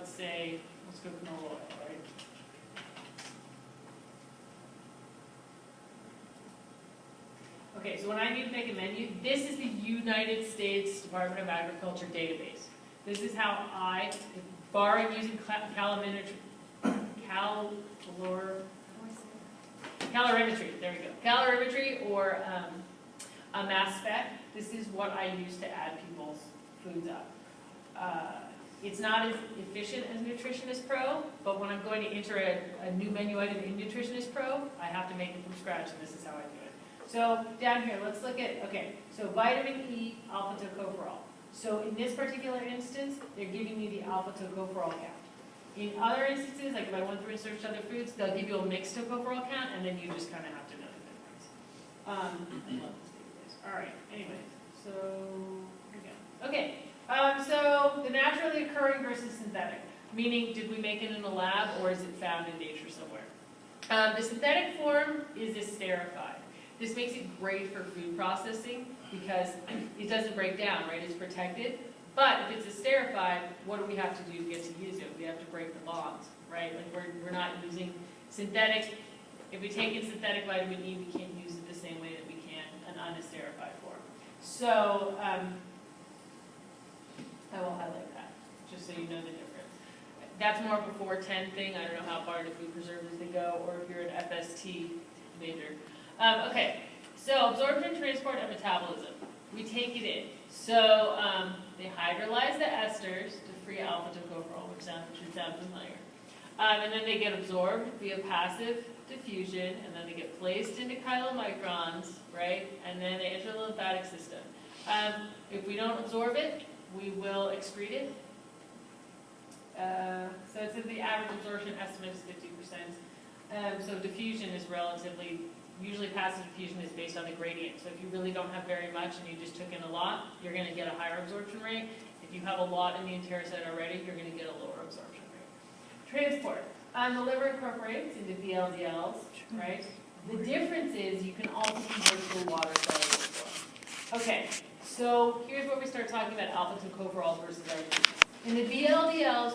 let's say, let's go canola oil, right? Okay, so when I need to make a menu, this is the United States Department of Agriculture database. This is how I, barring using calorimetry, there we go, calorimetry or a mass spec, this is what I use to add people's foods up. It's not as efficient as Nutritionist Pro, but when I'm going to enter a new menu item in Nutritionist Pro, I have to make it from scratch, and this is how I do it. So down here, let's look at, okay, so vitamin E, alpha tocopherol. So in this particular instance, they're giving me the alpha tocopherol count. In other instances, like if I went through and searched other foods, they'll give you a mixed tocopherol count, and then you just kind of have to know the difference. I love this database. All right, anyways, so here we go. Okay, so the naturally occurring versus synthetic, meaning did we make it in a lab or is it found in nature somewhere? The synthetic form is esterified. This makes it great for food processing because it doesn't break down, right? It's protected. But if it's esterified, what do we have to do to get to use it? We have to break the bonds, right? Like we're not using synthetic. If we take in synthetic vitamin E, we can't use it the same way that we can an unesterified form. So I will highlight that, just so you know the difference. That's more of a 410 thing. I don't know how far into food preservatives they go, or if you're an FST major. Okay, so absorption, transport, and metabolism. We take it in. So they hydrolyze the esters to free alpha tocopherol, which should sound familiar. And then they get absorbed via passive diffusion, and then they get placed into chylomicrons, right? And then they enter the lymphatic system. If we don't absorb it, we will excrete it. So it says the average absorption estimate is 50%. So diffusion is relatively, usually passive diffusion is based on the gradient. So if you really don't have very much and you just took in a lot, you're going to get a higher absorption rate. If you have a lot in the enterocyte already, you're going to get a lower absorption rate. Transport. The liver incorporates into VLDLs, right? The difference is you can also convert to a water-soluble form. Okay, so here's where we start talking about alpha tocopherols versus RGs. In the VLDLs,